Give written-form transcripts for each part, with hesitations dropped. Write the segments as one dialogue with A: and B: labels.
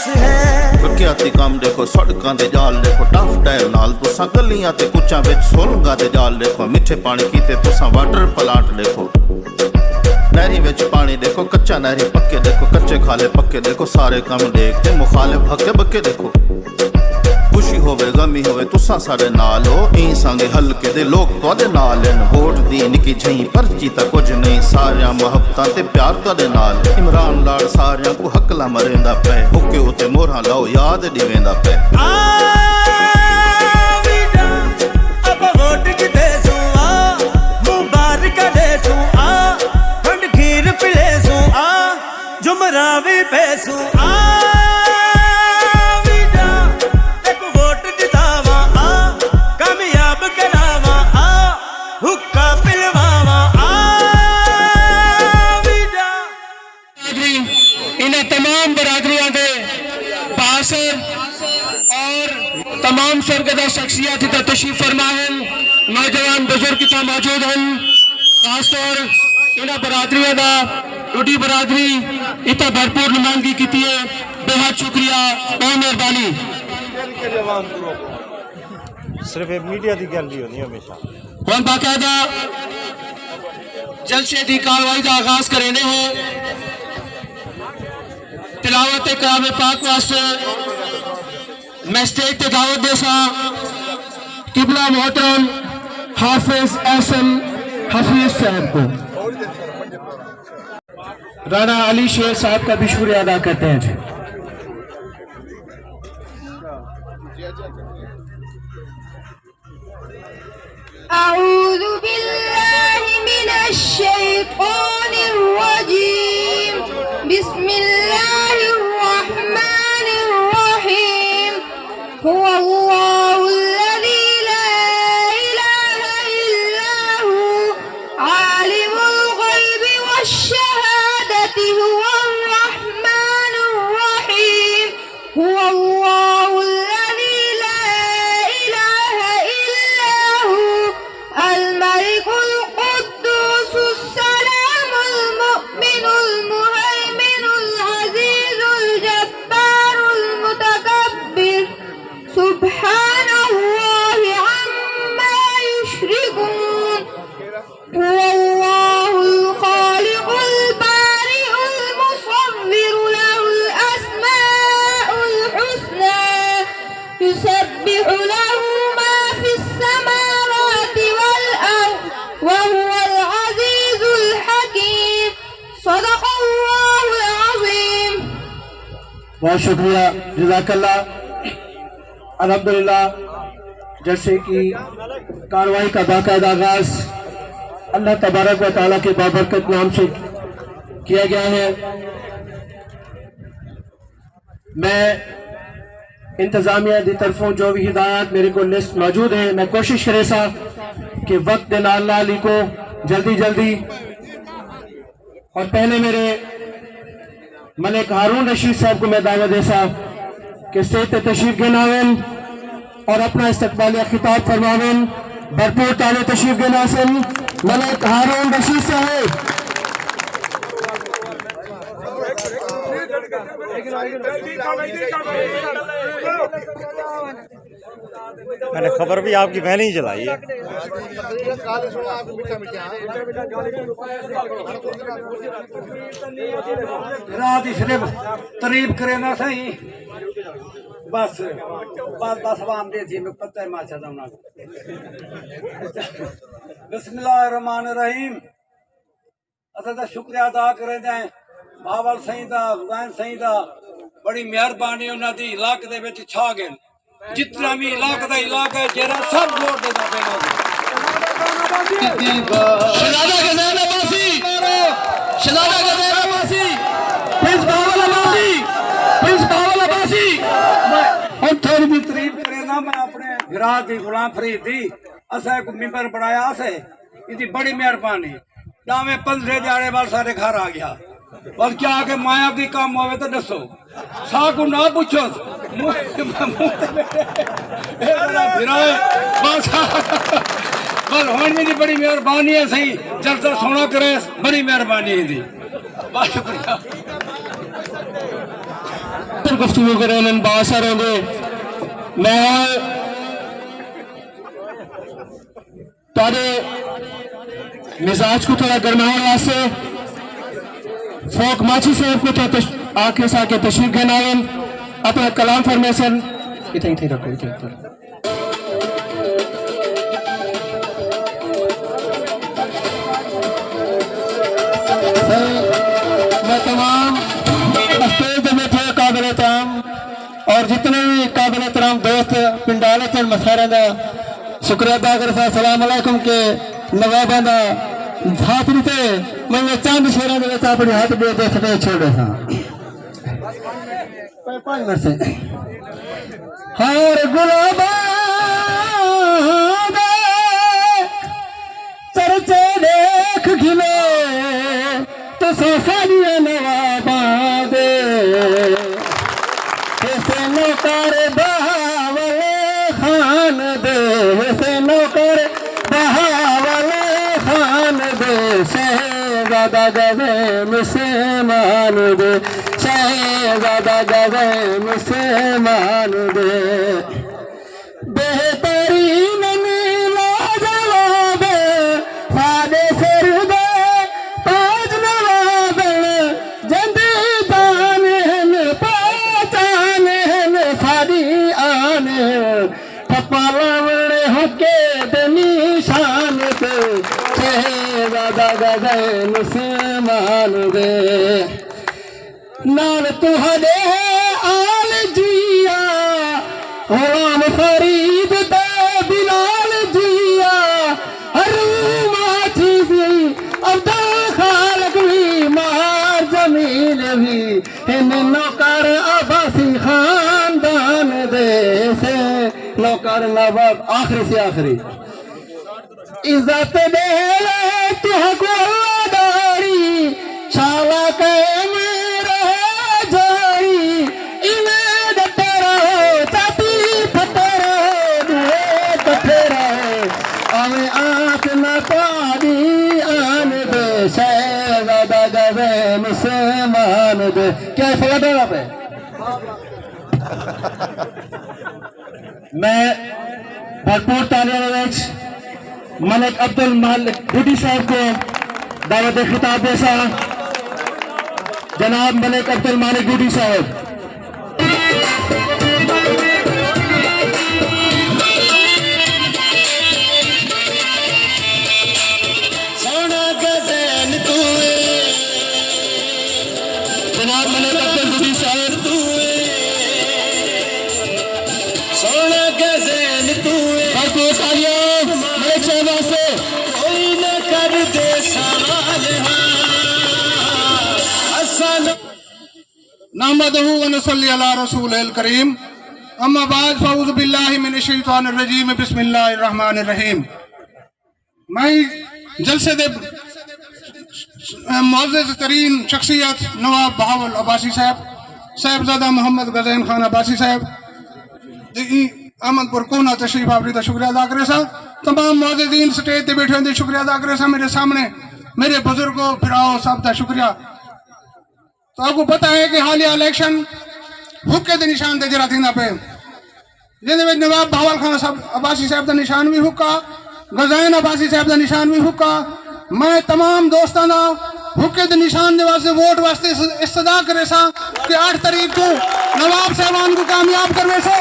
A: प्यास है।
B: प्रख्याति काम देखो सड़कों के जाल देखो टफ टाइम नाल तुसा गलियां ते कुचां विच सोलंगा दे जाल देखो मिठे पानी कीते तुसा वाटर प्लांट देखो नहरी विच पानी देखो कच्चा नहरी पक्के देखो कच्चे खाले पक्के देखो सारे काम देखते मुखालिफ हक्के बक्के देखो खुशी होवे गमी होवे तुसा सारे नाल हो ई संगे हल्के दे लोग तुहाडे नाल न वोट दी निकी जही पर्ची ता कुछ नहीं सारियां मोहब्बतां ते प्यार तुहाडे नाल इमरान लाड़ सारियां को हकला मरेंदा पे हुक्के उते मोहरा लाओ याद दिवेंदा पे
A: अब वोट किते सू मुबारक दे सू खंड खीर पिले सू जुमरावी पैसू
C: तमाम सरगदा शख्सियत तशरीफ फरमा हैं नौजवान बुजुर्ग इतना मौजूद हैं खासतौर इन्होंने बरादरियों का टूटी बरादरी इतना भरपूर नुमाइंदगी की है बेहद शुक्रिया बहुत मेहरबानी।
D: सिर्फ मीडिया की गल नहीं होती हमेशा
C: हम बाकायदा जलसे की कार्रवाई का आगाज करेंगे हैं तिलावत कलाम पाक वास्ते मैं स्टेज पे दावत देसा किबला मोहतरम हाफिज एहसन हफीज साहब को राणा अली शेर साहब का भी शुक्रिया अदा करते हैं जी।
E: अऊज़ु बिल्लाहि मिनश शैतानिर रजीम बिस्मिल्लाहिर रहमानिर रहीम हुवल्लाहु अल्लज़ी ला इलाहा इल्ला हु आलिमुल ग़ैबि वश्शहादति हुवर रहमानुर रहीम हुवल्लाहु अल्लज़ी ला इलाहा इल्ला हु अल-मलिकुल क़ुद्दूसुस सलामुल मुअ्मिनुल मुहैमिनुल अज़ीज़ुल जब्बारुल मुतकब्बिर सुब्हानल्लाहि अम्मा युश्रिकून हुवल्लाहुल ख़ालिक़ुल बारिउल मुसव्विरु लहुल अस्माउल हुस्ना युसब्बिहु लहु मा फिस समावाति वल अर्द व हुवल अज़ीज़ुल हकीम सदक़ल्लाहुल अज़ीम।
C: बहुत शुक्रिया जज़ाकल्लाह। अल्हम्दुलिल्लाह जैसे कि कार्रवाई का बाकायदा आगाज अल्लाह तबारक व तआला के बाबरकत नाम से किया गया है। मैं इंतजामिया की तरफों जो भी हिदायत मेरे को लिस्ट मौजूद है मैं कोशिश करे सा कि वक्त दे नाल नाल को जल्दी जल्दी और पहले मेरे मलिक हारून रशीद साहब को मैं दावत देसा कि स्टेज पे तशरीफ गिनावेन और अपना इस्तकबालिया खिताब फरमावेन भरपूर ताले तशरीफ गिनासन मलिक हारून रशीद साहब।
D: मैंने खबर भी आपकी पहले ही चलाई है।
F: रात ही सिर्फ तारीफ करे ना सही बस बस बस वाम दे थी मैं पता है माचा दाना बिस्मिल्लाहिर्रहमानिर्रहीम असा दा शुक्रिया अदा करे जाए बावल सही दा हुसैन सही दा बड़ी मेहरबानी उन्हां दी इलाके दे विच छा गए जितना भी इलाका दा इलाका है जेरा सब वोट देता पेना
C: शहजादा गज़ैल अब्बासी शहजादा गज़ैल अब्बासी प्रिंस बावल अब्बासी
F: और थोड़ी भी तारीफ करे ना मैं अपने विराट दी गुलाम फरीद दी असा एक मिंबर बनाया से इदी बड़ी मेहरबानी दावे 15 जाने बाद सारे घर आ गया और क्या आगे माया की काम होवे तो दसो सा को ना पूछो बस होने की बड़ी मेहरबानी है सही जलसा सोना करे बड़ी मेहरबानी है दी बहुत शुक्रिया।
C: फिर गुफ्तगू करें बासर होंगे। मैं तारे मिजाज को थोड़ा गरमाने वास्ते फोक माची साहब को तो आके साके तशरीफ गनावन अपना कलाम फरमेसन इतने रखो इतने मैं तमाम स्टेज में थे काबिल तमाम और जितने भी काबिल तमाम दोस्त पिंडाले थे मसारे का शुक्रिया अदा कर सलाम अलैकुम के नवाबा का साथ भी थे। मैं चंद शेरों के अपने हाथ दे दे छोड़े था 5 मिनट से हर गुलाबा चर्चे देख खिले तो सोसानिया नवाबा दे ऐसे नौकर बहावल खान दे ऐसे नौकर बहावल खान दे शहजादा गवे मुसलमान दे शहजादा गवे मुसलमान दे बेहतरीन नीला जवाब सादे सिर दे ताज नवाब जंदी दान पहचान सारी आन ठपालावड़े होके निशान पे शहजादा गवे मुसलमान दे नाल तुहरे आल जिया गुलाम फरीद दे बिलाल जिया हरूमा चीज़ी अब्दा खालक भी मार जमील भी इन नौकर अब्बासी खानदान दे से नौकर नवाब आखिरी से आखिरी इज्जत दे तुहको दारी शाला के मुसलमान दे क्या फला पे मैं भरपूर तालियां मलिक अब्दुल मालिक बूटी साहब को दावत खिताब पेशा जनाब मलिक अब्दुल मालिक बूटी साहब। जनाब मलिक अब्दुल बूटी साहब सोना गज़ैन भरपूर तालियां मलिक साहब से कोई न कर दे सवाल नहमदहु व नसल्ली अला रसूलिल करीम अम्मा बाद फऊज़ु बिल्लाहि मिनश शैतानिर रजीम बिस्मिल्लाहिर रहमानिर रहीम। मैं जलसे दे मुअज़्ज़ज़ तरीन शख्सियत नवाब बहावल अब्बासी साहब साहिबजादा मोहम्मद गज़ैन खान अब्बासी साहब अहमदपुर कोना तशरीफ आवरी का शुक्रिया अदा करे सा। तमाम मुअज़्ज़िज़ीन स्टेज पे बैठे होंगे शुक्रिया अदा करे सा। मेरे सामने मेरे बुजुर्गों फिराओ सब का शुक्रिया। तो आपको पता है कि हालिया इलेक्शन हुक्के के निशान ते जरा थी पे जिन्हें नवाब बहावल खान साहब अब्बासी साहब का निशान भी हुक्का गज़ैन अब्बासी साहब का निशान भी हुक्का। मैं तमाम दोस्तों का हुक्के के निशान के वास्ते वोट वास्ते इस्तदा करे सा कि 8 तारीख को नवाब साहबान को कामयाब करवे सो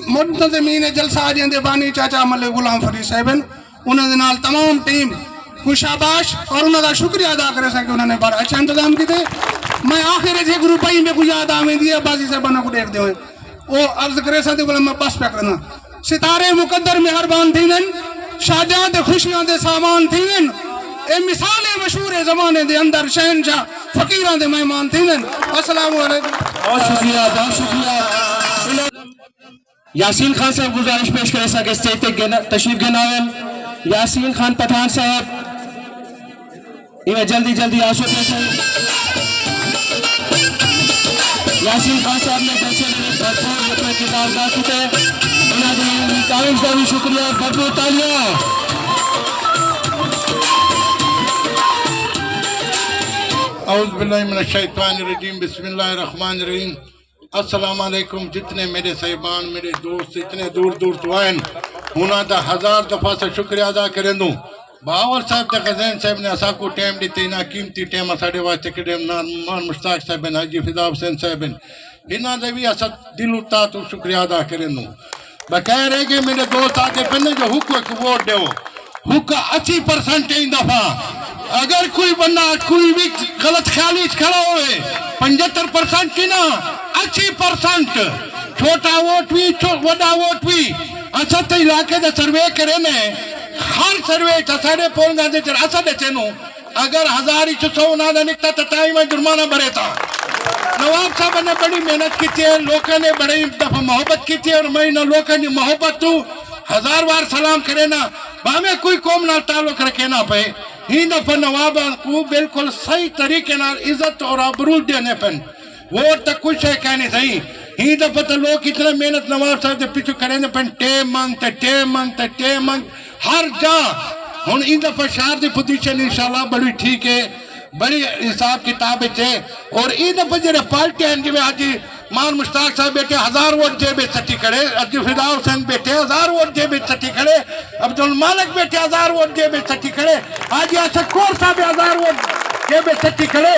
C: मुंतज़मीन जलसा जिंदे बानी चाचा मलिक गुलाम फरीद साहबन उन्होंने नाल तमाम टीम को शाबाश और उन्होंने शुक्रिया अदा करे कि उन्होंने बड़ा अच्छा इंतजाम किए। मैं आखिर जे ग्रुप ही में कुछ याद आवे दी अब्बासी साहबाना को देखते हुए वो अर्ज करे सा बोला मैं बस पे करना सितारे मुकद्दर मेहरबान थी शाजाद खुशियां दे सामान थी ए मिसाले मशहूर जमाने दे अंदर शहनशाह फकीरां दे मेहमान थी। अस्सलाम वालेकुम। बहुत शुक्रिया। यासीन खान साहब गुजारिश पेश करे सा के स्टेज पे तशरीफ गनावन यासीन खान पठान साहब इन्हें जल्दी आशो पेश यासीन खान साहब ने जैसे भरपूर अपना किताब गा चुके उन्होंने कागज का भी शुक्रिया भरपूर तालियां।
G: औज़ुबिल्लाहिमिनश्शैतानिर्रजीम बिस्मिल्लाहिर्रहमानिर्रहीम। अस्सलाम वालेकुम। जितने मेरे साहिबान मेरे दोस्त इतने दूर दूर तो आए उन्होंने तो 1000 दफ़ा से शुक्रिया अदा करें दूँ। बावर साहब तो गज़ैन साहब ने असा को टाइम दिते ना कीमती टाइम साढ़े वास्ते कड़े मान मुश्ताक साहब हाजी फिदा हुसैन साहब इन्होंने भी असा दिल ता तो शुक्रिया अदा करें दूँ। बकैर है कि मेरे दोस्त आके पहले जो हुक एक वोट दो हुक 80% इन दफ़ा अगर कोई बंदा कोई भी गलत ख्याली खड़ा हुए 75% की ना 80% छोटा वोट भी बड़ा वोट भी अच्छा तो इलाके का सर्वे करे ने हर सर्वे साढ़े पोल असा देते नु अगर 1000 ना निकता तो टाइम में जुर्माना भरे था। नवाब साहब ने बड़ी मेहनत की थी लोगों ने बड़ी दफा मोहब्बत की थी और मैं इन लोगों की मोहब्बत तू 1000 बार सलाम करे ना भावे कोई कौम ना ताल्लुक रखे ना पे ही दफा नवाब को बिल्कुल सही तरीके ना इज्जत और आबरू देने पन वोट तक कुछ है कहने सही ही दफा तो लोग इतना मेहनत नवाब साहब के पीछे करे पन टेम मांग हर जा हुन इन दफा शहर की पोजीशन इंशाल्लाह बड़ी ठीक है बड़ी हिसाब किताब है और इन दफा जो पार्टी हैं जिम्मे आज मान मुश्ताक साहब बैठे 1000 वोट जेब सटी खड़े अज फिदा हुसैन बैठे 1000 वोट जेब सटी खड़े अब्दुल मालिक बैठे 1000 वोट जेब सटी खड़े आज शकूर साहब 1000 वोट जेब सटी खड़े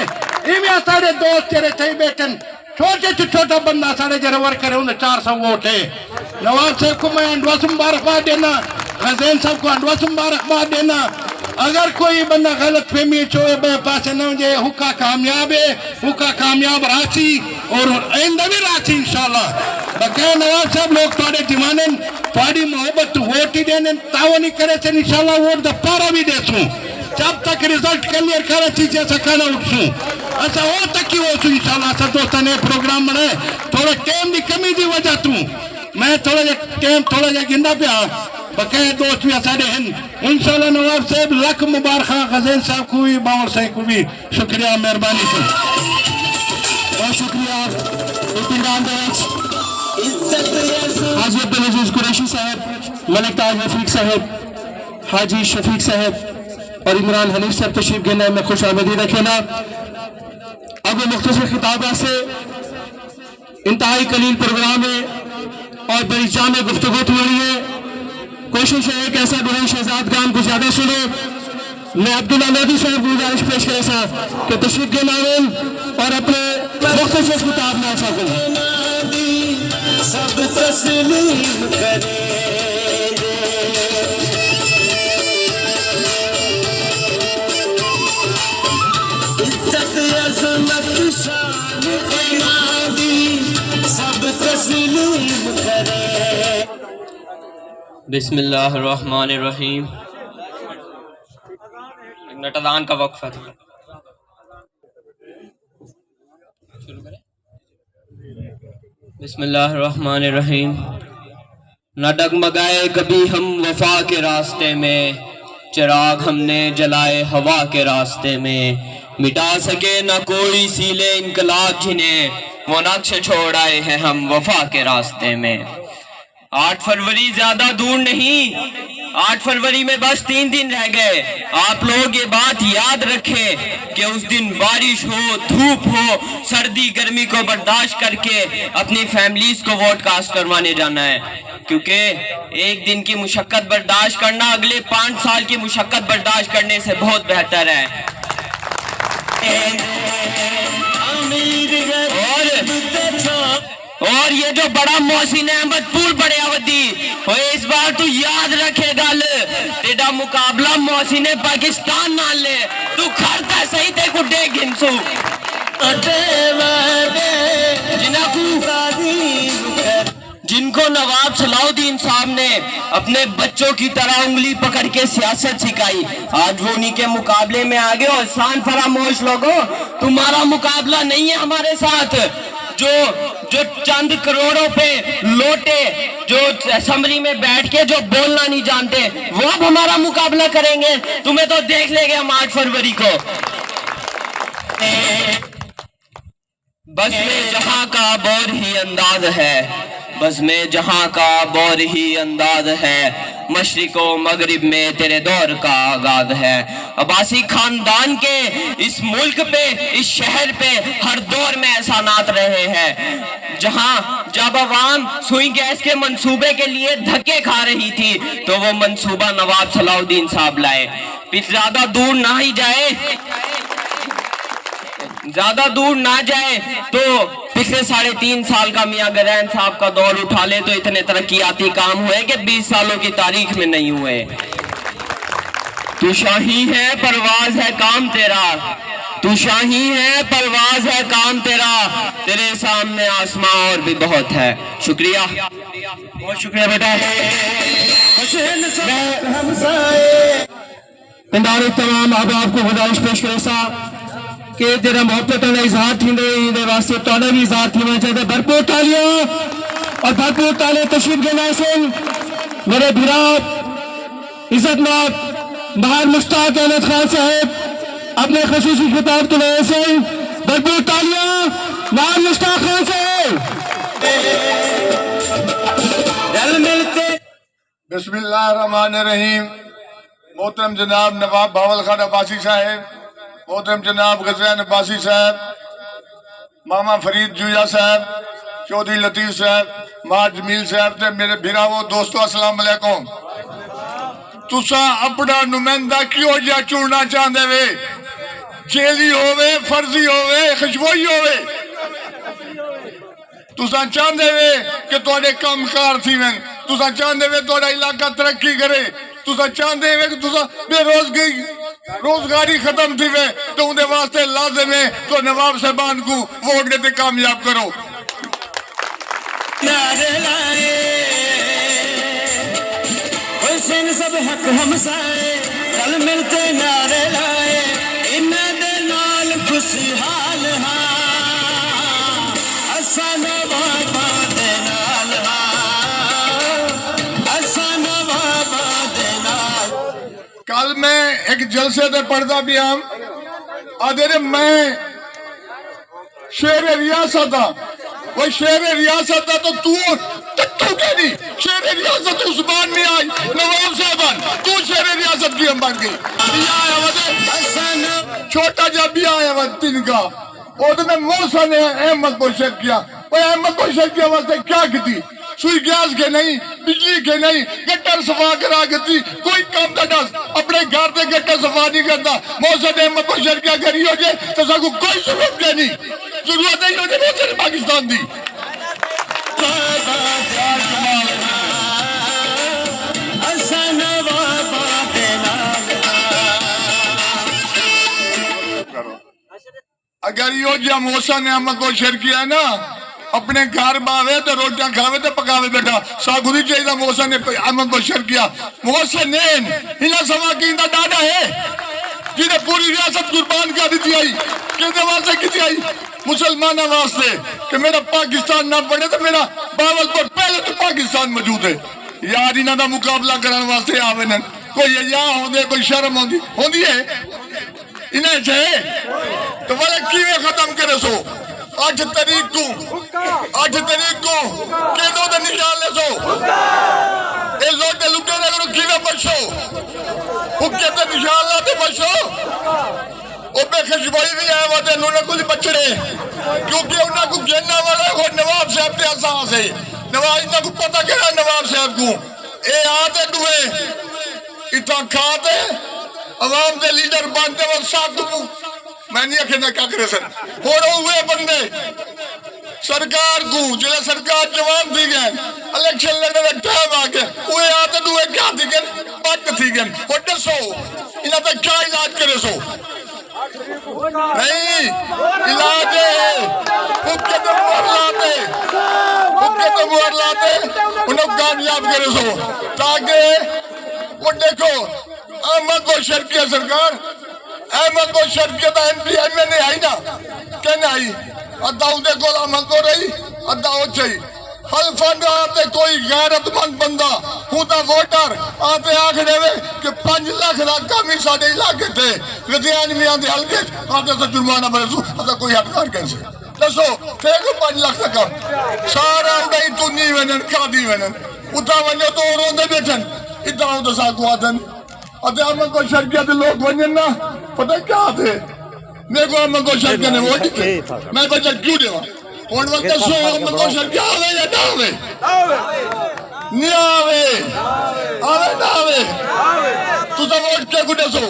G: इवें साढ़े दोस्त तेरे थे बैठन छोटे से छोटा बंदा साढ़े जरा वर्कर है 400 वोट है। नवाब साहब को मैं एडवांस मुबारकबाद देना गज़ैन साहब को एडवांस मुबारकबाद देना। अगर कोई बंदा गलत फहमी चोए पास न जे हुक्का कामयाब है हुक्का कामयाब राशि और आइंदा भी राशि इंशाल्लाह। बकाया नवाब साहब लोग थोड़े दीवाने थोड़ी मोहब्बत वोट ही देने तावनी करे से इंशाल्लाह वोट द पारा भी देसूं जब तक रिजल्ट क्लियर करे चीजें सकाना उठसूं ऐसा हो तक की वो इंशाल्लाह सब दोस्तों ने प्रोग्राम बनाए थोड़ा टाइम की कमी की वजह तू मैं थोड़ा जा गिंदा पे बकाया दोस्त भी साढ़े हैं इंशाल्लाह। नवाब साहब लख मुबारक गज़ैन साहब को भी बावर साहब को भी शुक्रिया मेहरबानी से बहुत शुक्रिया। हाजी अब्दुल अजीज कुरैशी साहब मलिक ताज रफीक साहब हाजी शफीक साहब और इमरान हनीफ साहब तशरीफ गिना में खुश आमदीद रखेना। अब मुख्तसर खिताबा से इंतहाई कलील प्रोग्राम है और बड़ी जामे गुफ्तगू हुई है। कोशिश है कि ऐसा गुरु शहजाद गान को ज्यादा सुने। मैं अब्दुल्ला लोधी साहब को गुजारिश पेश करे साहब कि तशरीफ के नावेल और अपने मुख्तसर किताब में ऐसा
A: सब तस्लीम करे इज्जत अज़मत शान दी सब तस्लीम करे।
H: बिस्मिल्लाहिर्रहमानिर्रहीम। नटदान का वक्फा था शुरू करें। बिस्मिल्लाहिर्रहमानिर्रहीम। न डगमगाए कभी हम वफा के रास्ते में चिराग हमने जलाए हवा के रास्ते में मिटा सके न कोई सीले इनकलाब जिन्हें वो नक्श छोड़ आए हैं हम वफा के रास्ते में। 8 फरवरी ज्यादा दूर नहीं 8 फरवरी में बस 3 दिन रह गए। आप लोग ये बात याद रखें कि उस दिन बारिश हो धूप हो सर्दी गर्मी को बर्दाश्त करके अपनी फैमिलीज को वोट कास्ट करवाने जाना है क्योंकि एक दिन की मुशक्कत बर्दाश्त करना अगले 5 साल की मुशक्कत बर्दाश्त करने से बहुत बेहतर है। और ये जो बड़ा मोहसिन अहमद पुल बड़े अवधि इस बार तू याद रखे गल तेरा मुकाबला मोहसिन पाकिस्तान नाल ले तू खड़ता सही ते गुड्डे गिनसू जिनको नवाब सलाउद्दीन साहब ने अपने बच्चों की तरह उंगली पकड़ के सियासत सिखाई आज वो उन्हीं के मुकाबले में आ गए। और शान फरामोश लोगों तुम्हारा मुकाबला नहीं है हमारे साथ। जो चंद करोड़ों पे लोटे जो असेंबली में बैठ के जो बोलना नहीं जानते वो अब हमारा मुकाबला करेंगे। तुम्हें तो देख लेंगे हम 8 फरवरी को। बस में जहां का बोर ही अंदाज है, बस में जहां का बोर ही अंदाज है, मशरिको मगरिब में तेरे दौर का आगाज है। अब्बासी खानदान के इस मुल्क पे, इस शहर पे हर दौर में एहसानात रहे हैं। जहां जब अवाम सुई गैस के मंसूबे के लिए धक्के खा रही थी तो वो मंसूबा नवाब सलाउद्दीन साहब लाए। ज्यादा दूर ना ही जाए, ज्यादा दूर ना जाए तो पिछले 3.5 साल का मियां गरैन साहब का दौर उठा ले तो इतने तरक्याती काम हुए कि 20 सालों की तारीख में नहीं हुए। तू शाही है परवाज है काम तेरा, तू शाही है परवाज है काम तेरा, तेरे सामने आसमां और भी बहुत है। शुक्रिया, बहुत शुक्रिया बेटा।
C: पिंडारे तमाम अहबाब को गुजारिश पेश करे सा कि जरा मोहब्बत का इजहार थी वास्ते तुहाडा भी इजहार थी चाहिए। भरपूर तालियां और भरपूर ताले तशरीफ के नाज़रीन मेरे भिरा इज्जतनाक महार मुश्ताक अहमद खान साहब अपने खुसूसी खिताब के वजह से भरपूर तालियां महार मुश्ताक खान साहब।
G: बिस्मिल्लाहिर्रहमानिर्रहीम। मोहतरम जनाब नवाब भावल खान अब्बासी साहब, मोहतरम जनाब गजरैन अब्बासी साहब, मामा फरीद जुया साहब, चौधरी लतीफ साहब, मां जमील साहब ते मेरे भिरावो दोस्तों अस्सलाम वालेकुम। तुसा अपना नुमाइंदा क्यों जा चुनना चाहते वे? जेली होवे, फर्जी होवे, खुशबोई होवे, तुसा चाहते वे कि तुहाडे कामकार थी वन, तुसा चाहते वे तुहाडा इलाका तरक्की करे, तुसा चाहते वे कि तुसा बेरोजगारी खत्म थी वे, तो उनके वास्ते लाजिम है तो नवाब साहबान को वोट देते कामयाब करो।
A: हुसैन सब हक हमसाए कल मिलते नारे लाए, इन्हां दे नाल खुशहाल हां असा नवाबा दे नाल हां असा नवाबा दे नाल।
G: कल मैं एक जलसे से पढ़ता भी हम अदर मैं शेर रियासत था, वो शेर रियासत था तो तू टट्टू के नहीं शेर रियासत उस्मान में आई नवाब साहबान, तू शेर रियासत की हम बन गई। छोटा जब भी आया वह दिन का और मैं मौसा ने अहमद को शेक किया, वो अहमद को शेक किया वास्ते क्या की सुई गैस के नहीं, बिजली के नहीं, गटर सफा करा के थी, कोई काम का दस अपने घर से गटर सफा नहीं करता। मौसम अहमद को शर्किया करी हो जाए तो सबको कोई जरूरत नहीं, जरूरत नहीं हो जाए पाकिस्तान की। अगर यो जो मौसम अहमद को शर्किया है ना अपने घर बावे तो रोटियां खावे तो पकावे बेटा सागुदी चाहिए। मौसम ने अहमद बशर किया, मौसम ने इन्हें समा की डाडा है जिन्हें पूरी रियासत कुर्बान कर दी आई कि वास्ते की आई मुसलमानों वास्ते कि मेरा पाकिस्तान ना बने तो मेरा बावलपुर पहले तो पाकिस्तान मौजूद है। यार इन्हों का मुकाबला करने वास्ते आवे न कोई या होंगे कोई शर्म होंगी है इन्हें चाहे तो वाले किवें खत्म करे सो 8 तारीख को केदों दे निशान ले सो ए लोटे लुटे ने करो किवें बचो हुक्के ते निशान लाते बचो ओ पे खुशबोई भी आया वाते नूने कुछ बचड़े क्योंकि उन्हें को गिनने वाला को नवाब साहब ते आसान से नवाब इन्हें को पता केड़ा नवाब साहब को ए आते दुए इतना खाते अवाम दे लीडर बनते वो साथ मैं नहीं आखना क्या करे सर होड़ो हुए बंदे सरकार को जिला सरकार जवान थी गए इलेक्शन लड़ने का टाइम आ गया वो आते दुए क्या थी गए बात थी गए और दसो इन्हें तो क्या इलाज करे सो नहीं इलाज है हुक्के तो मुहर लाते उन्हें कामयाब करे सो ताकि वो देखो अहमद को शर्किया सरकार अहमद को शर्कियत एमपी में नहीं आई ना कहने आई अद्धा उदे को अहमद को रही अद्धा हो चाहिए हल्फन आते कोई गैरतमंद बंदा हुदा वोटर आते आख देवे कि 5 लाख का कमी साडे इलाके थे लुधियाने में आते हल्के आते से जुर्माना भरे सो अदा कोई हटकार कैसे दसो थे को 5 लाख का कम सारा उड़ाई तुनी वनन खादी वनन उठा वनो तो रोंदे बैठन इतना तो साकू आदन अते हम को शर्किया ते लोग वनन ना पता क्या थे मेरे को हम को शर्किया ने वोट दिए मैं को चल क्यों देवा और वक्त दसो हम को शर्किया आवे या ना आवे नहीं आवे आवे ना आवे तू तो वोट क्या को दसो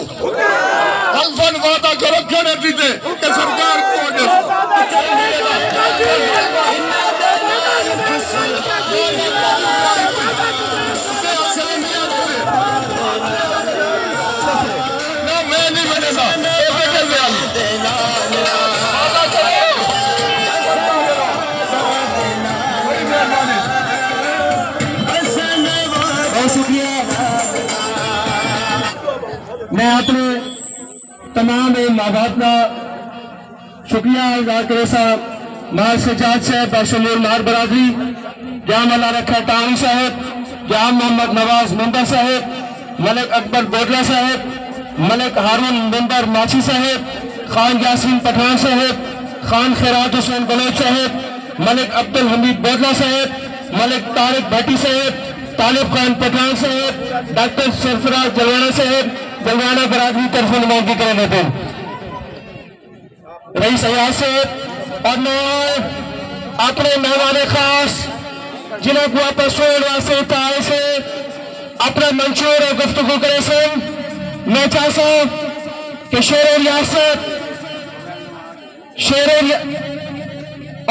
G: हल्फन वादा करो खड़े दीते कि सरकार को दे ना मैं नहीं बनेगा
C: बहुत शुक्रिया। मैं अपने तमाम माँ बाप का शुक्रिया अदा करे साहब मार सजाद साहब बाशमूल मार बरादरी जाम अल्लाह रखा टांगी साहब जाम मोहम्मद नवाज मेंबर साहब मलिक अकबर बोडला साहब मलिक हारून मेंबर माछी साहब खान यासीन पठान साहब खान खैरात हुसैन बलोच साहब मलिक अब्दुल हमीद बोडला साहब मलिक तारिक भट्टी साहब तालिब खान पठान साहब डॉक्टर सरफराज जलवाना साहब जलवाना बरादरी तरफ नुमाइंदगी कर रहे थे रईस अयाज साहब और मैं अपने मेहमान खास जिन्हें को वापस वास्ते आए से अपना मंशूर और गुफ्तगू करे सुन मैं चाहता हूं कि शेर रियासत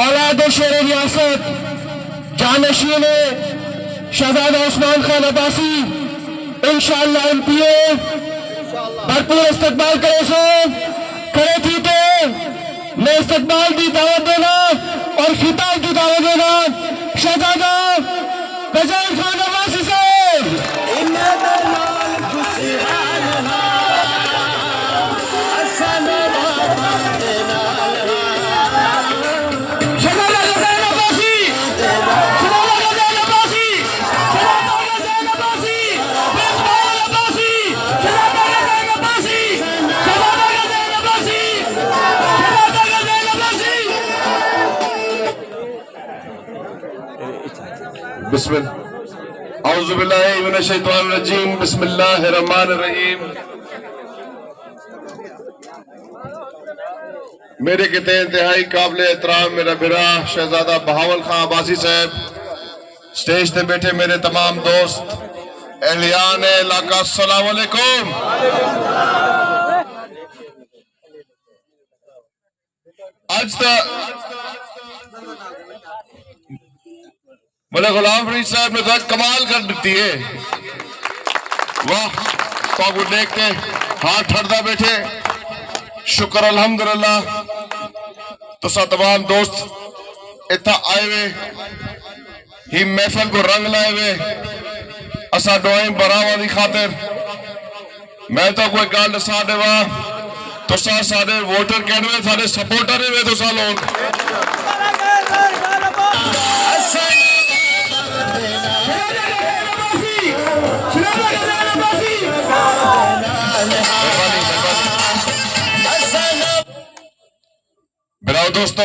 C: औलाद शेर रियासत जानशीन शहजादा उस्मान खान अब्बासी इंशाअल्लाह एमपीए भरपूर इस्तकबाल करे सो करे थी तो मैं इस्तकबाल की दावत देना और खिताब की दावत देना शहजादा गजल खान अब्बासी से
I: औज़ुबिल्लाहिमिनश्शैतानिर्रजीम बिस्मिल्लाहिर्रहमानिर्रहीम। मेरे किते इंतहाई काबिल एहतराम मेरा बिरा शहजादा बहावल खान अब्बासी साहब, स्टेज पे बैठे मेरे तमाम दोस्त एहलियान इलाका, अस्सलाम वालेकुम। आज तक बोले गुलाम फरीद साहब ने तो कमाल कर दी है, वाह तो देखते हाथ ठरदा बैठे। शुक्र अल्हम्दुलिल्लाह तुसा तमाम दोस्त इतना आए वे ही महफिल को रंग लाए वे असा दुआएं बरावा की खातिर। मैं तो कोई गल दसा देवा तुसा सारे वोटर कहने सारे सपोर्टर वे तुसा लोग बिराओ दोस्तों,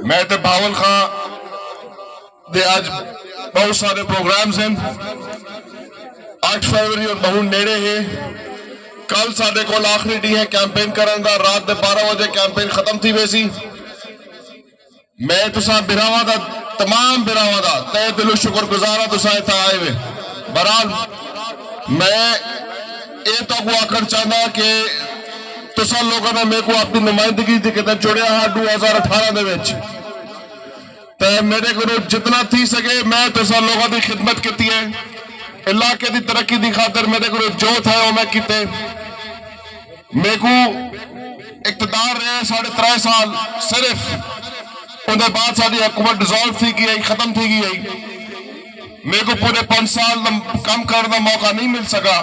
I: मैं तो बहावल खां दे आज बहुत सारे प्रोग्राम्स हैं। 8 फरवरी और बहुत नेड़े है। कल साडे कोल आखिरी डी है कैंपेन करन दा, रात दे 12 बजे कैंपेन खत्म थी वैसी। मैं तुसा बिरावा दा तमाम बिरावा दा तहे दिलों शुक्रगुजार हाँ तुसा इत्थे आए वे। बहरहाल मैं ये तो आखिर चाहना कि तुसा लोगों ने मेरे को अपनी नुमाइंदगी किते जुड़िया हाँ 2018 दे विच, ते मेरे को जितना थी सके मैं तुसा लोगों की खिदमत की है। इलाके की तरक्की की खातर मेरे को जो था वो मैं किते। मेरे को इक़्तिदार रहे 3.5 साल सिर्फ, उनके बाद साड़ी हुकूमत डिसॉल्व थी गई, खत्म थी गई। मेरे को पूरे 5 साल कम करने का मौका नहीं मिल सका।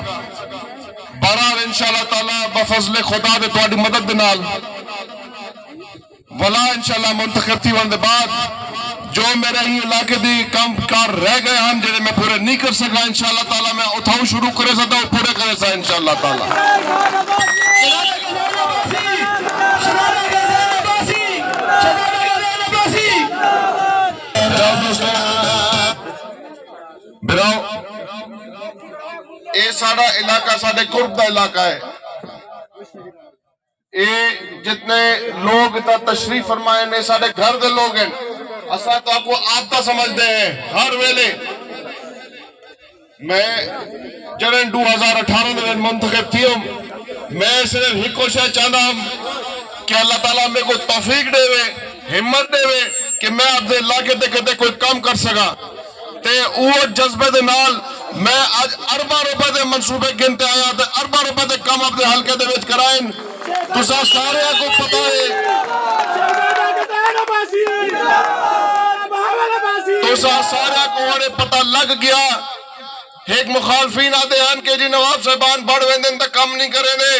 I: बहरहाल इंशाअल्लाह ताला बफजले खुदा दे तुहाडी मदद दे नाल वला इंशाअल्लाह मुंतखब थी वन दे बाद जो मेरे ही इलाके दी काम कार रह गए हैं जेडे मैं पूरे नहीं कर सका, इंशाअल्लाह ताला मैं उठाऊं शुरू करे सकता हूं, पूरे करे सा इंशाअल्लाह ताला। बिराओ ये साड़ा इलाका साढ़े कुर्ब का इलाका है। ये जितने लोग इतना तशरीफ फरमाए ने साढ़े घर के लोग हैं। असा तो आपको आपका समझते हैं हर वेले। मैं जरन 2018 में मुंतखब थी मैं सिर्फ एक कोशिश चाहता हूं कि अल्लाह ताला मेरे को तौफीक देवे हिम्मत देवे कि मैं अपने इलाके ते किते कोई काम कर सका ते वो जज्बे दे नाल मैं आज अरबा रुपए के मंसूबे गिनते आया ते अरबा रुपए के काम अपने हल्के दे विच कराएं। तुसा सारे को पता है तुसा सारे को पता लग गया। एक मुखालफीन आते हैं कि जी नवाब साहबान बढ़ वेंदे तक काम नहीं करे ने,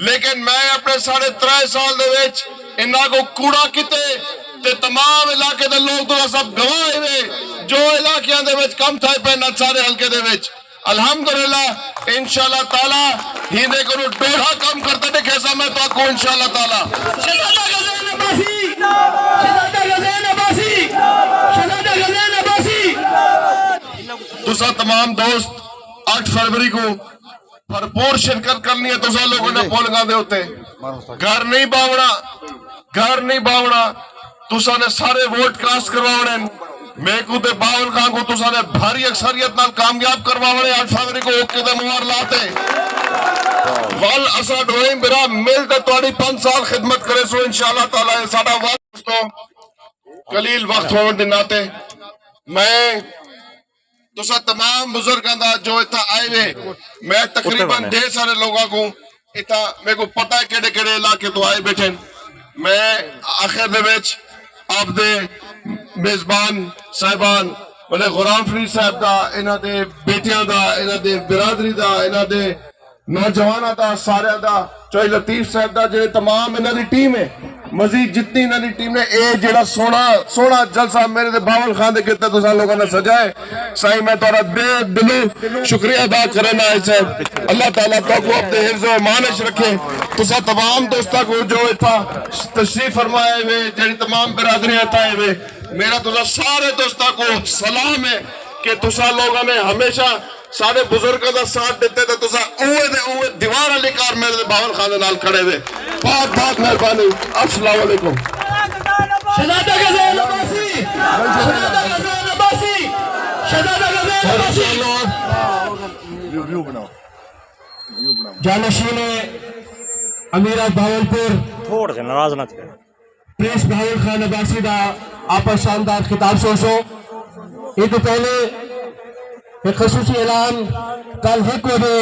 I: लेकिन मैं अपने 3.5 साल दे विच इन्हां को कूड़ा किते ते तमाम इलाके दे लोग तो सब गवाह हुए जो इलाकियां दे विच कम थाए पे न सारे हल्के दे विच अल्हम्दुलिल्लाह इंशाअल्लाह ताला हिंदे को डोढ़ा कम करते देखे सा मैं तो को इंशाअल्लाह ताला तुसा तमाम दोस्त 8 फरवरी को भरपूर शिरकत करनी है। तुसा लोगों ने पोलिंगा दे होते घर नहीं बावना तुसा ने सारे वोट कास्ट करवाने मैं को ते बावल खान को तुसा ने भारी अक्सरियत नाल कामयाब करवाने 8 फरवरी को ओके दे मुहर लाते वल असा डोई मेरा मिल ते तोड़ी 5 साल खिदमत करे सो इंशाअल्लाह ताला साडा वक्त तो कलील वक्त होने दे नाते मैं तुसा तमाम बुजुर्गों का जो इतना आए वे मैं तकरीबन ढेर सारे लोगों को इतना मेरे को पता है केड़े केड़े इलाके तो आए बैठे। मैं आखिर दे विच आप दे मेजबान साहिबान बोले गुलाम फरीद साहब का इन्हां दे बेटियां दा इन्हां दे बिरादरी दा इन्हां दे नौजवानों का सारे का चौधरी लतीफ साहब का जो तमाम इन्हां दी टीम है मजीद जितनी इन्हां टीम ने ये जेड़ा सोना जलसा मेरे दे बावल खान दे किते तुसा लोगों ने सजाए साईं मैं तोरा दिलों शुक्रिया अदा करना है साहब। अल्लाह ताला तो को अपने हिफ्ज़ व मानिश रखे। तुसा तमाम दोस्तों को जो इतना तशरीफ फरमाए हुए जेड़ी तमाम बिरादरियां इतना आए हुए मेरा तुसा सारे दोस्तों को सलाम है कि तुसा लोगों ने हमेशा सारे बुजुर्गों का साथ देते थे तुसा उवे दीवार अली कार मेरे बावल खान दे नाल खड़े हुए बहुत मेहरबानी। अस्सलाम वालेकुम।
C: शहजादा गज़ैन अब्बासी शहजादा गज़ैन अब्बासी शहजादा गज़ैन अब्बासी जानशीन अमीरा भावलपुर
D: थोड़ा सा नाराज ना थे
C: प्रिंस बावल खान अब्बासी का आप शानदार खिताब सोचो। ये तो पहले एक खसूसी ऐलान कल 1 बजे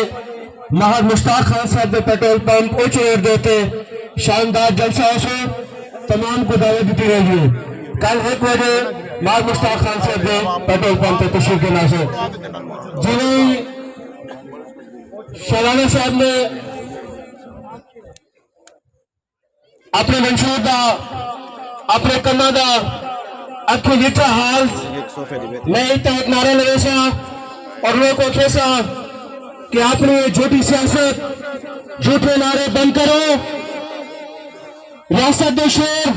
C: महर मुश्ताक खान साहब के पेट्रोल पंप उच्च देते शानदार जलसा से तमाम को दावत दी रहेगी। कल 1 बजे महर मुश्ताक खान साहब के पेट्रोल पंप पे तशरीफ देना से जिन्हें शराना साहब ने अपने मंशूर का अपने कन्ना का अखे जिठा हाल मैं एक नारा लगे सा और लोगों को कैसा कि आपने झूठी सियासत झूठे नारे बंद करो। रियासत दे शेर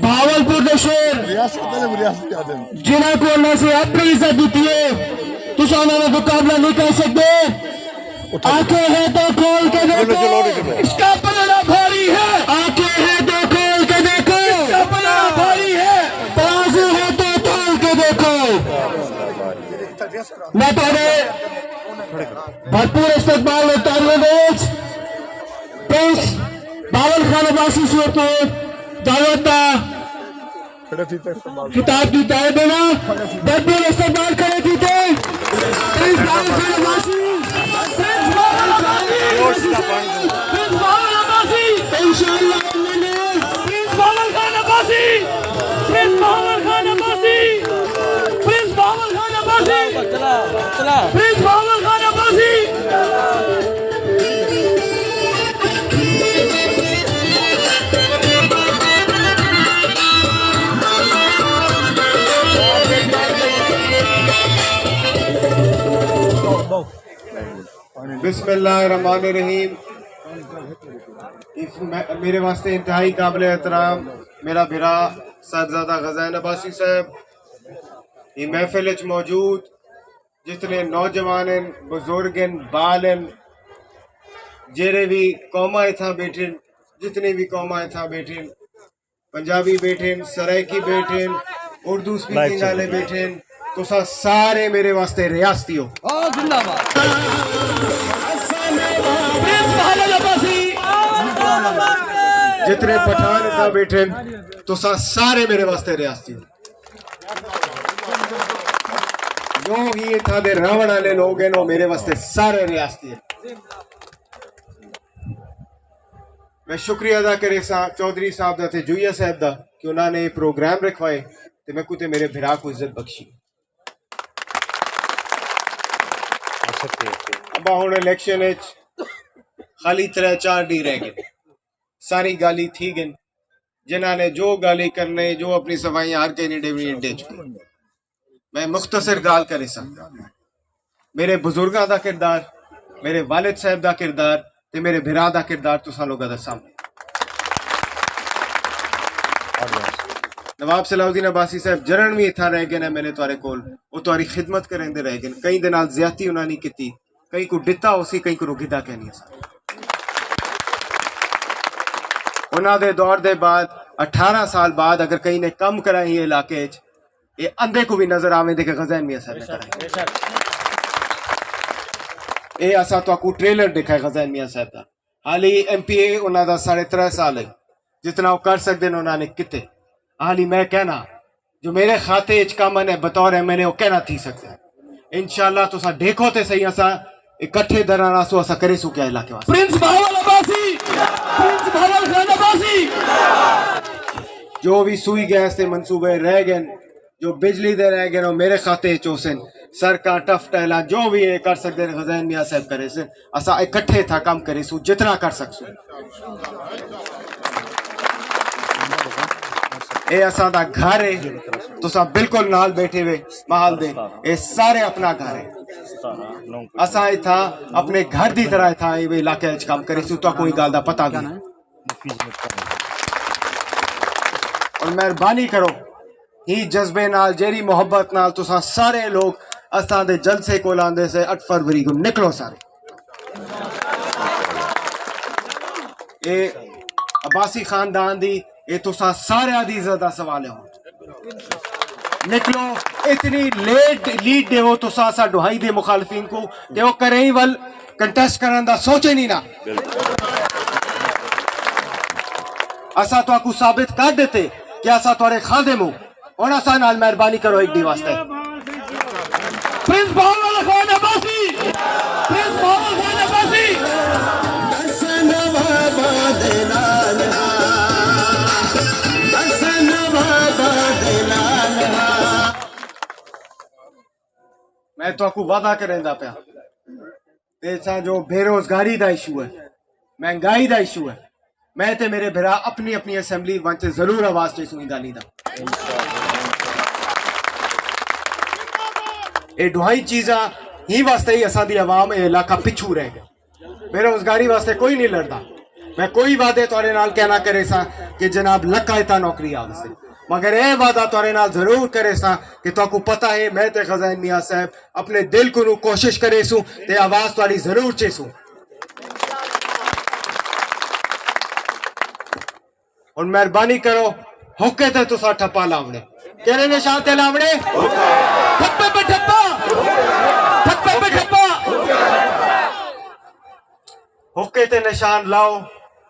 C: भावलपुर दे शेर जिन्हों को अल्लाह से अपनी इज्जत दी है तुम उन्होंने मुकाबला नहीं कर सकते। आंखें है तो खोल के देखो इसका पलड़ा भारी है। आंखें है तो खोल के देखो इसका पलड़ा भारी है। तराजू है तो तोल के देखो। मैं थोड़े भरपूर इस्तकबाल होता हूँ प्रिंस बावल खान अब्बासी से तो दावत किताब की दावत देना भरपूर इस्तकबाल करे थी थे प्रिंस बावल खान अब्बासी इंशाअल्लाह prince Bawal Khan Abbasi prince Bawal Khan Abbasi prince Bawal Khan Abbasi prince Bawal Khan Abbasi
J: बिस्मिल्लाहिर्रहमानिर्रहीम। मेरे वास्ते इंतहाई काबिल एहतराम मेरा बिरा साहबजादा गज़ैन अब्बासी साहब ये महफिल च मौजूद जितने नौजवान हैं, बुजुर्ग हैं, बाल हैं, जेरे भी कौमा इथा बैठे, जितने भी कौमा इथा बैठे, पंजाबी बैठे, सराइकी बैठे, उर्दू स्पीकिंग वाले बैठे, तो सारे मेरे वास्ते रियासती हो। जितने पठान इथा बैठे तो सारे मेरे वास्ते रियासती हो। जो ही इथा दे रावण वाले लोग हैं वो मेरे वास्ते सारे रियासती है। मैं शुक्रिया अदा करे सा चौधरी साहब दा ते जुइया साहब दा कि उन्होंने प्रोग्राम रखवाए ते मैं कुते मेरे भिरा को इज्जत बख्शी। अब हुण इलेक्शन खाली 3-4 डी रह गए, सारी गाली थी गई, जिन्होंने जो गाली करने जो अपनी सफाई हर कैंडिडेट दे चुके। मैं मुख्तसर गाल करे सा मेरे बुजुर्गों का किरदार, मेरे वालिद साहब का किरदार ते मेरे भिरा का किरदार तुसां लोगों के सामने। नवाब सलाउद्दीन अब्बासी साहब जरन भी इतना रह गए मेरे तुआरे कोल, वो तुआरी खिदमत करेंदे रह गए। कई दे नाल ज्यादती उन्होंने की, कई को डिता उसी कई को गिदा कहनी। उन्होंने दौर के बाद 18 साल बाद अगर कई ने कम करा ये इलाके ये अंधे को भी नजर आवे दे के गज़ैन मियां साहब ने कराया। ये असा तो ट्रेलर दिखा है गज़ैन मियां साहब का। हाली MPA उन्होंने 3.5 साल है, जितना वो कर सकते हैं उन्होंने किते। हाली मैं कहना जो मेरे खाते काम है बतौर है मैंने वो कहना थी सकता। इंशाल्लाह तुसा देखो ते सही असा इकट्ठे दराना सो असा करे सो क्या इलाके वास्ते। प्रिंस भावल अब्बासी, प्रिंस भावल खान अब्बासी, जो भी सुई गैस के मंसूबे रह गए, जो बिजली दे रह गए मेरे खाते चोसन सरकार टफ टहला जो भी ये कर सकते हैं गज़ैन मियां साहब करे से असा इकट्ठे था काम करे सू जितना कर सकसू। ये असा दा घर है तो सब बिल्कुल नाल बैठे हुए महल दे, ये सारे अपना घर है। असा इथा अपने घर की तरह इथा इलाके काम करे सू तो कोई गल दा पता नहीं। और मेहरबानी करो ही जज्बे नाल जेरी मोहब्बत नाल तुसा सारे लोग असा दे जलसे को आंदे से 8 फरवरी को निकलो सारे। ये अब्बासी खानदान दी ये तुसा सारे दी इज्जत दा सवाल है। निकलो, इतनी लेट लीड दे हो तुसा सा दुहाई दे मुखालफिन को कि वो करे ही वल कंटेस्ट करन दा सोचे नहीं ना। असा तो आपको साबित कर देते कि असा तुरे खादिम हो और असा नाल मेहरबानी करो एक दी वास्ते। प्रिंस भावल खान अब्बासी, प्रिंस भावल खान अब्बासी, हसन बाबा दिलाल, हसन बाबा दिलाल। मैं तो आपको वादा करेंदा पाया ऐसा जो बेरोजगारी का इशू है, महंगाई का इशू है, मैं ते मेरे भिरा अपनी अपनी असेंबली वंच जरूर आवाज चे सुनी गाली दा। ये दुहाई चीजा ही वास्ते ही असा दी आवाम इलाका पिछू रह गया। बेरोजगारी वास्ते कोई नहीं लड़ता। मैं कोई वादे तुहारे नाल कहना करे सा कि जनाब लक्का इतना नौकरी आवे से, मगर ये वादा तुहारे नाल जरूर करे सा कि तुहाकू पता है मैं ते गज़ैन मियां साहब अपने दिल को कोशिश करे सू ते आवाज तुहारी जरूर चेसू। और मेहरबानी करो हुक्के ते तुसा ठप्पा लावने, केरे निशान ते लावने, ठप्पे पे ठप्पा, ठप्पे पे ठप्पा, हुक्के ते निशान लाओ।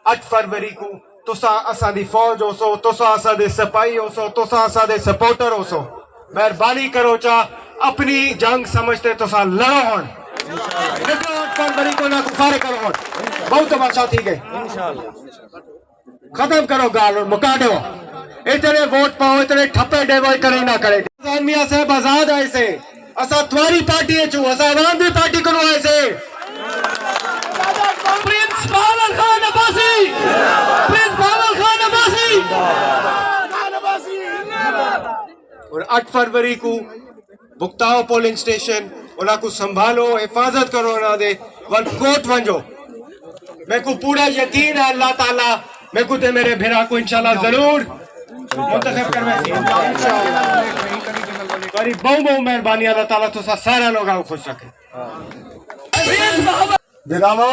J: 8 फरवरी को तुसा असा दी फौज हो सो, तुसा असा दे सिपाही हो सो, तुसा असा दे सपोर्टर हो सो। मेहरबानी करो चा अपनी जंग समझते तुसा लड़ो होन। 8 फरवरी को ना गुफारे करो होन। बहुत तमाशा थी गए, खत्म करो गाल और मुका दो। इतने वोट पाओ, इतने ठप्पे डेवो करे ना करे। गज़ैन मियां साहब आजाद आए से, असा तुम्हारी पार्टी चू, असा आवाम दी पार्टी को आए से। प्रिंस भावल खान अब्बासी, प्रिंस भावल खान अब्बासी। और 8 फरवरी को बुगताओ पोलिंग स्टेशन, उन्हें को संभालो, हिफाजत करो, उन्हें वन कोट वंजो। मैं को पूरा यकीन है अल्लाह ताला मैं को ते मेरे भिरा को इंशाल्लाह जरूर मुंतखब करवे। तुम्हारी बहुत मेहरबानी अल्लाह ताला तुसा सारे लोगों को खुश रखे
I: दिलावो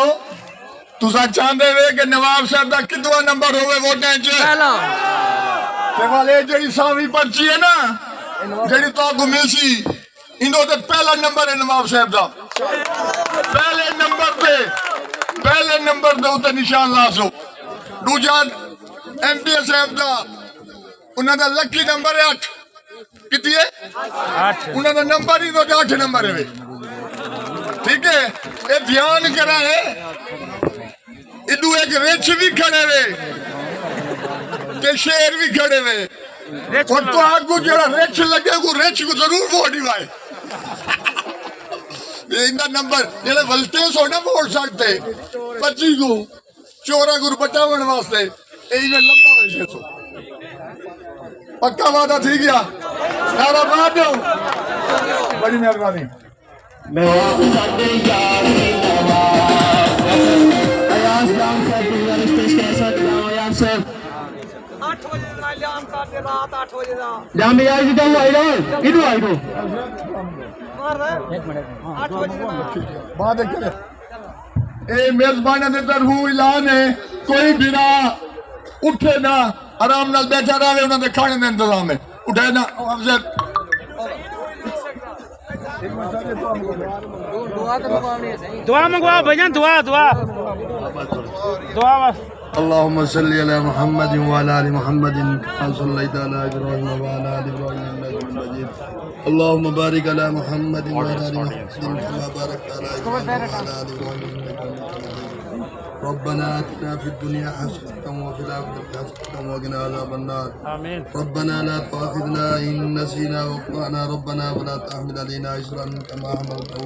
I: तुसा चाहते वे कि नवाब साहब का कितना नंबर होवे वोटां च ते वाले जेडी सावी पर्ची है ना जेडी तो को मिलसी इंदो ते पहला नंबर है नवाब साहब दा पहले नंबर दे उते निशान लासो दूजा एमपी साहब दा उन्हां दा लकी नंबर है 8 कितनी है 8 उन्हां दा नंबर ही तो 8 नंबर है ठीक है ये ध्यान करा है इदू एक रिच भी खड़े वे ते शेर भी खड़े वे और तो आगू जरा रिच लगे को रिच को जरूर वोट दिवाए ये इनका नंबर जेले वलते सो ना वोट सकते 25 को चोरा को बचावन वास्ते ए ने लंबा वैसे सो पक्का वादा थी गया सारा बात दो बड़ी मेहरबानी मेजबान ऐलान है कोई बिना उठे ना आराम नाल बैठा रहे उन्होंने खाने का इंतजाम है उठे ना अफसर
D: दुआ मंगवा भजन दुआ बस
I: अल्लाहुम्मा सल्ली अला मुहम्मद व अला आलि मुहम्मद कमा सल्लैता अला इब्राहीम व अला आलि इब्राहीम इन्नका हमीदुम मजीद अल्लाहुम्मा बारिक अला मुहम्मद व अला आलि मुहम्मद कमा बारकता अला इब्राहीम व अला आलि इब्राहीम इन्नका हमीदुम मजीद रब्बना आतिना फिद दुनिया हसनतन व फिल आखिरति हसनतन व क़िना अज़ाबन्नार आमीन रब्बना ला तुआखिज़ना इन नसीना व अख़्ताअना रब्बना व ला तहमिल अलैना इसरन कमा हमलतहु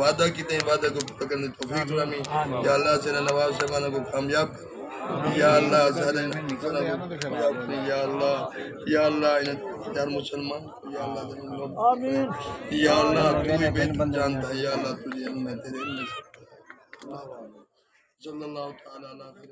I: वादा कितने वादा को पकड़ने तौफीक हमें या अल्लाह से नवाब साहबान को कामयाब या अल्लाह सारे या अल्लाह इन यार मुसलमान या अल्लाह आमीन या अल्लाह तू ही बेहतर जानता है या अल्लाह तुझे मैं तेरे सल्लल्लाहु तआला अलैहि